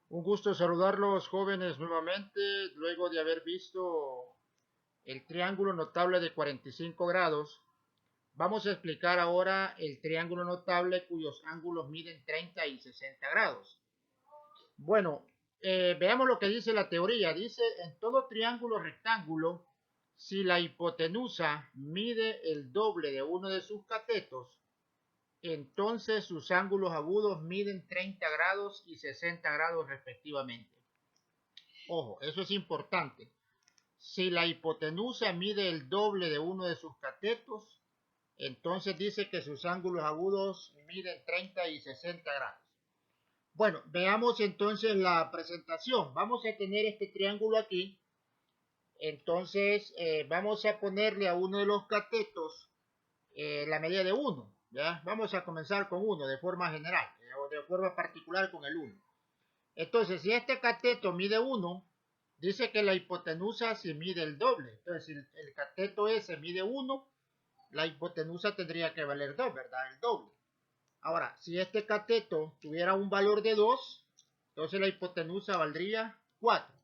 Un gusto saludarlos, jóvenes, nuevamente, luego de haber visto el triángulo notable de 45 grados. Vamos a explicar ahora el triángulo notable cuyos ángulos miden 30 y 60 grados. Bueno, veamos lo que dice la teoría. Dice, en todo triángulo rectángulo, si la hipotenusa mide el doble de uno de sus catetos, entonces sus ángulos agudos miden 30 grados y 60 grados respectivamente. Ojo, eso es importante. Si la hipotenusa mide el doble de uno de sus catetos, entonces dice que sus ángulos agudos miden 30 y 60 grados. Bueno, veamos entonces la presentación. Vamos a tener este triángulo aquí. Entonces vamos a ponerle a uno de los catetos la medida de 1. ¿Ya? Vamos a comenzar con 1 de forma general o de forma particular con el 1. Entonces, si este cateto mide 1, dice que la hipotenusa se mide el doble. Entonces, si el cateto S mide 1, la hipotenusa tendría que valer 2, ¿verdad? El doble. Ahora, si este cateto tuviera un valor de 2, entonces la hipotenusa valdría 4.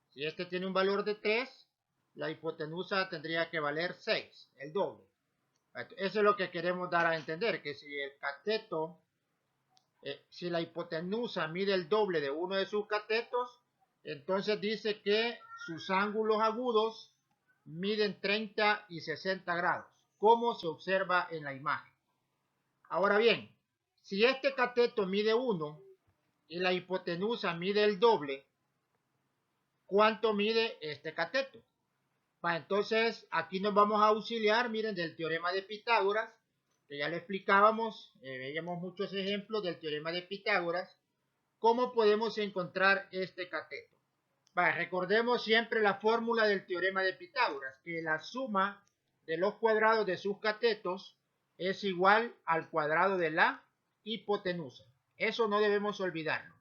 Si este tiene un valor de 3, la hipotenusa tendría que valer 6, el doble. Eso es lo que queremos dar a entender, que si el cateto, si la hipotenusa mide el doble de uno de sus catetos, entonces dice que sus ángulos agudos miden 30 y 60 grados, como se observa en la imagen. Ahora bien, si este cateto mide 1 y la hipotenusa mide el doble, ¿cuánto mide este cateto? Entonces, aquí nos vamos a auxiliar, miren, del teorema de Pitágoras, que ya le explicábamos, veíamos muchos ejemplos del teorema de Pitágoras. ¿Cómo podemos encontrar este cateto? Recordemos siempre la fórmula del teorema de Pitágoras, que la suma de los cuadrados de sus catetos es igual al cuadrado de la hipotenusa. Eso no debemos olvidarlo.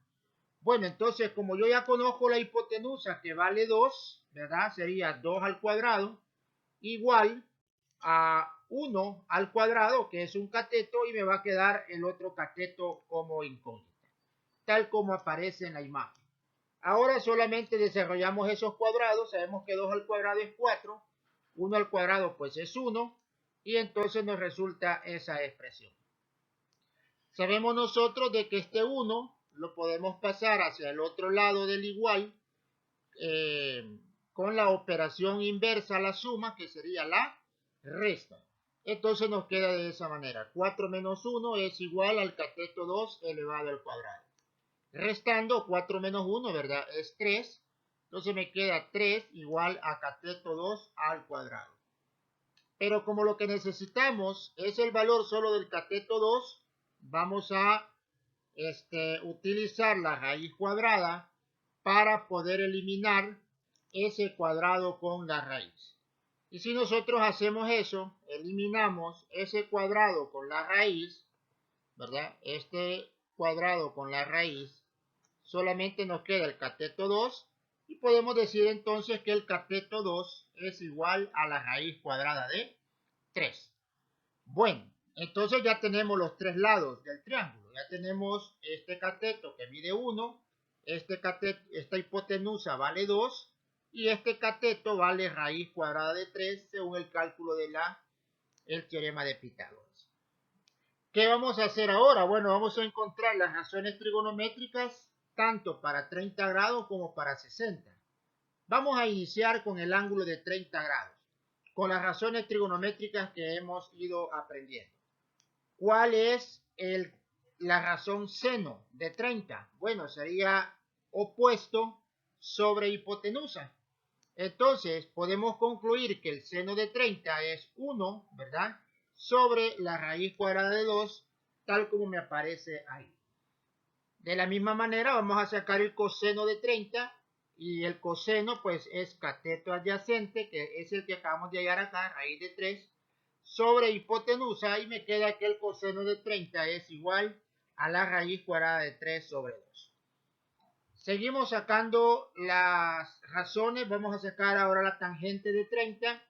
Bueno, entonces, como yo ya conozco la hipotenusa que vale 2, ¿verdad? Sería 2 al cuadrado igual a 1 al cuadrado, que es un cateto, y me va a quedar el otro cateto como incógnita, tal como aparece en la imagen. Ahora solamente desarrollamos esos cuadrados, sabemos que 2 al cuadrado es 4, 1 al cuadrado pues es 1, y entonces nos resulta esa expresión. Sabemos nosotros de que este 1 lo podemos pasar hacia el otro lado del igual eh, con la operación inversa a la suma, que sería la resta. Entonces nos queda de esa manera. 4 menos 1 es igual al cateto 2 elevado al cuadrado. Restando 4 menos 1, ¿verdad? Es 3. Entonces me queda 3 igual a cateto 2 al cuadrado. Pero como lo que necesitamos es el valor solo del cateto 2, vamos a utilizar la raíz cuadrada para poder eliminar ese cuadrado con la raíz. Y si nosotros hacemos eso, eliminamos ese cuadrado con la raíz, ¿verdad? Este cuadrado con la raíz, solamente nos queda el cateto 2 y podemos decir entonces que el cateto 2 es igual a la raíz cuadrada de 3. Bueno, entonces ya tenemos los tres lados del triángulo. Ya tenemos este cateto que mide 1, esta hipotenusa vale 2 y este cateto vale raíz cuadrada de 3 según el cálculo de el teorema de Pitágoras. ¿Qué vamos a hacer ahora? Bueno, vamos a encontrar las razones trigonométricas tanto para 30 grados como para 60. Vamos a iniciar con el ángulo de 30 grados, con las razones trigonométricas que hemos ido aprendiendo. ¿Cuál es la razón seno de 30? Bueno, sería opuesto sobre hipotenusa. Entonces, podemos concluir que el seno de 30 es 1, ¿verdad? Sobre la raíz cuadrada de 2, tal como me aparece ahí. De la misma manera, vamos a sacar el coseno de 30 y el coseno pues es cateto adyacente, que es el que acabamos de hallar acá, raíz de 3, sobre hipotenusa, y me queda que el coseno de 30 es igual a la raíz cuadrada de 3 sobre 2. Seguimos sacando las razones, vamos a sacar ahora la tangente de 30,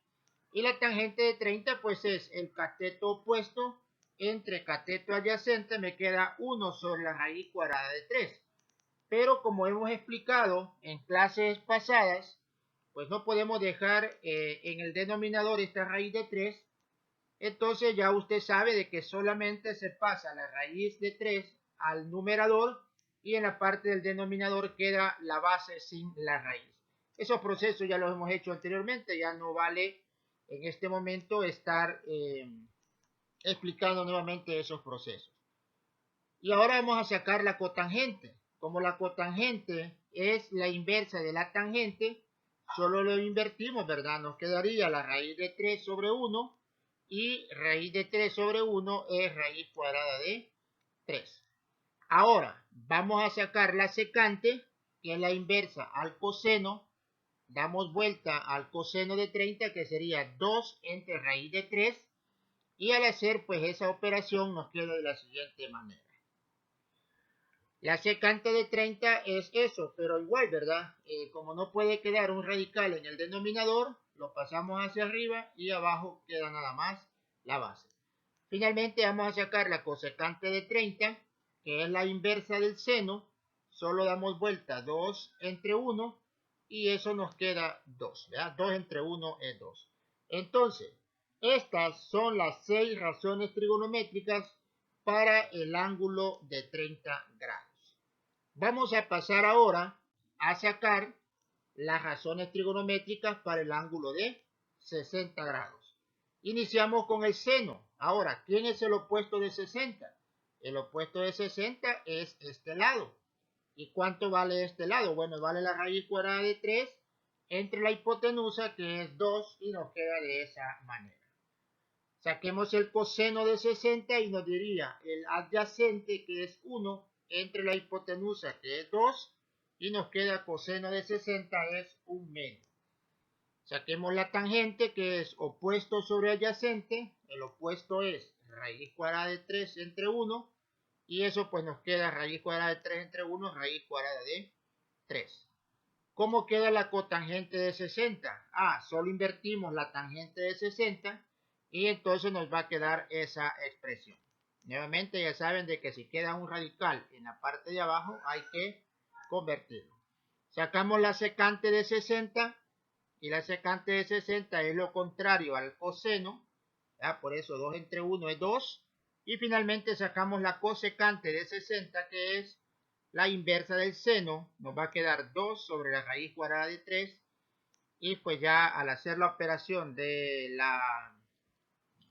y la tangente de 30 pues es el cateto opuesto entre cateto adyacente, me queda 1 sobre la raíz cuadrada de 3. Pero como hemos explicado en clases pasadas, pues no podemos dejar en el denominador esta raíz de 3. Entonces ya usted sabe de que solamente se pasa la raíz de 3 al numerador y en la parte del denominador queda la base sin la raíz. Esos procesos ya los hemos hecho anteriormente, ya no vale en este momento estar explicando nuevamente esos procesos. Y ahora vamos a sacar la cotangente. Como la cotangente es la inversa de la tangente, solo lo invertimos, ¿verdad? Nos quedaría la raíz de 3 sobre 1 y raíz de 3 sobre 1 es raíz cuadrada de 3. Ahora, vamos a sacar la secante, que es la inversa al coseno. Damos vuelta al coseno de 30, que sería 2 entre raíz de 3. Y al hacer pues esa operación nos queda de la siguiente manera. La secante de 30 es eso, pero igual, ¿verdad? Como no puede quedar un radical en el denominador, lo pasamos hacia arriba y abajo queda nada más la base. Finalmente vamos a sacar la cosecante de 30, que es la inversa del seno. Solo damos vuelta 2 entre 1 y eso nos queda 2, ¿verdad? 2 entre 1 es 2. Entonces, estas son las 6 razones trigonométricas para el ángulo de 30 grados. Vamos a pasar ahora a sacar las razones trigonométricas para el ángulo de 60 grados. Iniciamos con el seno. Ahora, ¿quién es el opuesto de 60? El opuesto de 60 es este lado. ¿Y cuánto vale este lado? Bueno, vale la raíz cuadrada de 3 entre la hipotenusa, que es 2, y nos queda de esa manera. Saquemos el coseno de 60 y nos diría el adyacente, que es 1, entre la hipotenusa, que es 2, y nos queda coseno de 60 es 1 medio. Saquemos la tangente, que es opuesto sobre adyacente. El opuesto es raíz cuadrada de 3 entre 1, y eso pues nos queda raíz cuadrada de 3 entre 1, raíz cuadrada de 3. ¿Cómo queda la cotangente de 60? Solo invertimos la tangente de 60 y entonces nos va a quedar esa expresión. Nuevamente ya saben de que si queda un radical en la parte de abajo hay que convertirlo. Sacamos la secante de 60 y la secante de 60 es lo contrario al coseno. Por eso 2 entre 1 es 2. Y finalmente sacamos la cosecante de 60, que es la inversa del seno. Nos va a quedar 2 sobre la raíz cuadrada de 3. Y pues ya al hacer la operación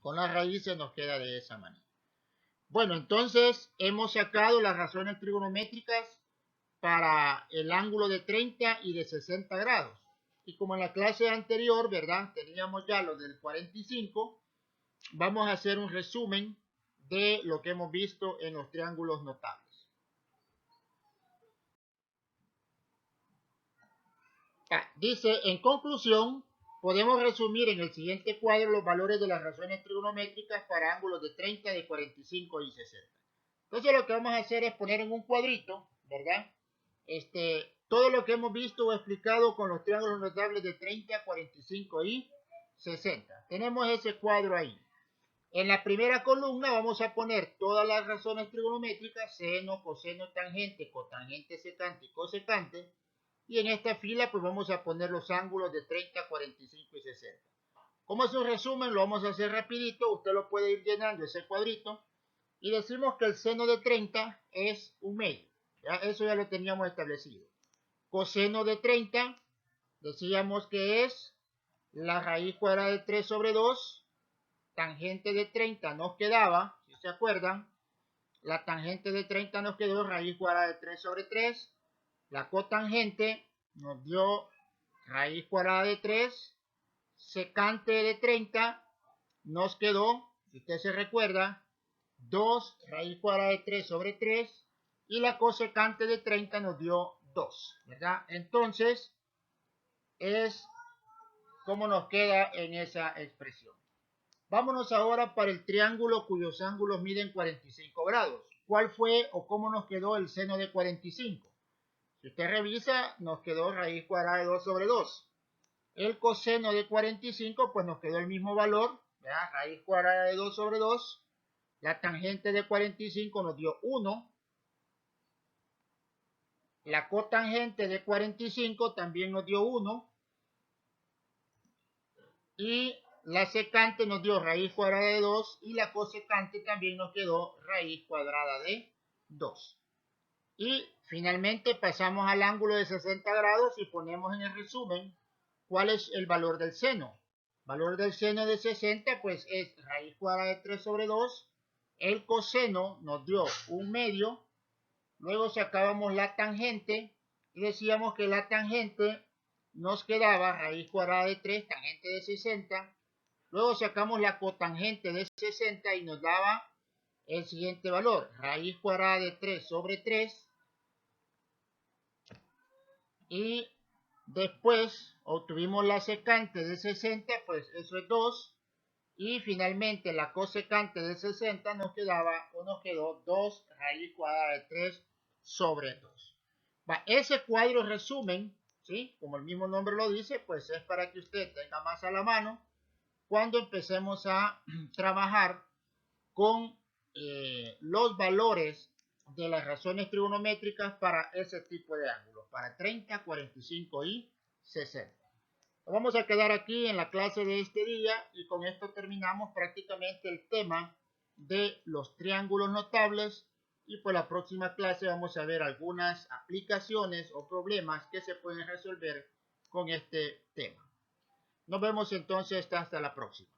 con las raíces nos queda de esa manera. Bueno, entonces hemos sacado las razones trigonométricas para el ángulo de 30 y de 60 grados. Y como en la clase anterior, ¿verdad? Teníamos ya lo del 45. Vamos a hacer un resumen de lo que hemos visto en los triángulos notables. Dice, en conclusión, podemos resumir en el siguiente cuadro los valores de las razones trigonométricas para ángulos de 30, de 45 y 60. Entonces lo que vamos a hacer es poner en un cuadrito, ¿verdad? Todo lo que hemos visto o explicado con los triángulos notables de 30, 45 y 60. Tenemos ese cuadro ahí. En la primera columna vamos a poner todas las razones trigonométricas, seno, coseno, tangente, cotangente, secante y cosecante. Y en esta fila pues vamos a poner los ángulos de 30, 45 y 60. Como es un resumen, lo vamos a hacer rapidito. Usted lo puede ir llenando ese cuadrito. Y decimos que el seno de 30 es 1 medio. ¿Ya? Eso ya lo teníamos establecido. Coseno de 30, decíamos que es la raíz cuadrada de 3 sobre 2. Tangente de 30 nos quedaba, si se acuerdan, la tangente de 30 nos quedó raíz cuadrada de 3 sobre 3. La cotangente nos dio raíz cuadrada de 3. Secante de 30 nos quedó, si usted se recuerda, 2 raíz cuadrada de 3 sobre 3. Y la cosecante de 30 nos dio 2, ¿verdad? Entonces, es como nos queda en esa expresión. Vámonos ahora para el triángulo cuyos ángulos miden 45 grados. ¿Cuál fue o cómo nos quedó el seno de 45? Si usted revisa, nos quedó raíz cuadrada de 2 sobre 2. El coseno de 45, pues nos quedó el mismo valor, ¿verdad? Raíz cuadrada de 2 sobre 2. La tangente de 45 nos dio 1. La cotangente de 45 también nos dio 1. Y la secante nos dio raíz cuadrada de 2 y la cosecante también nos quedó raíz cuadrada de 2. Y finalmente pasamos al ángulo de 60 grados y ponemos en el resumen cuál es el valor del seno. Valor del seno de 60 pues es raíz cuadrada de 3 sobre 2. El coseno nos dio 1/2. Luego sacábamos la tangente y decíamos que la tangente nos quedaba raíz cuadrada de 3, tangente de 60. Luego sacamos la cotangente de 60 y nos daba el siguiente valor, raíz cuadrada de 3 sobre 3. Y después obtuvimos la secante de 60, pues eso es 2. Y finalmente la cosecante de 60 nos quedó 2 raíz cuadrada de 3 sobre 2. Ese cuadro resumen, ¿sí? Como el mismo nombre lo dice, pues es para que usted tenga más a la mano cuando empecemos a trabajar con los valores de las razones trigonométricas para ese tipo de ángulos, para 30, 45 y 60. Vamos a quedar aquí en la clase de este día y con esto terminamos prácticamente el tema de los triángulos notables y pues la próxima clase vamos a ver algunas aplicaciones o problemas que se pueden resolver con este tema. Nos vemos entonces hasta la próxima.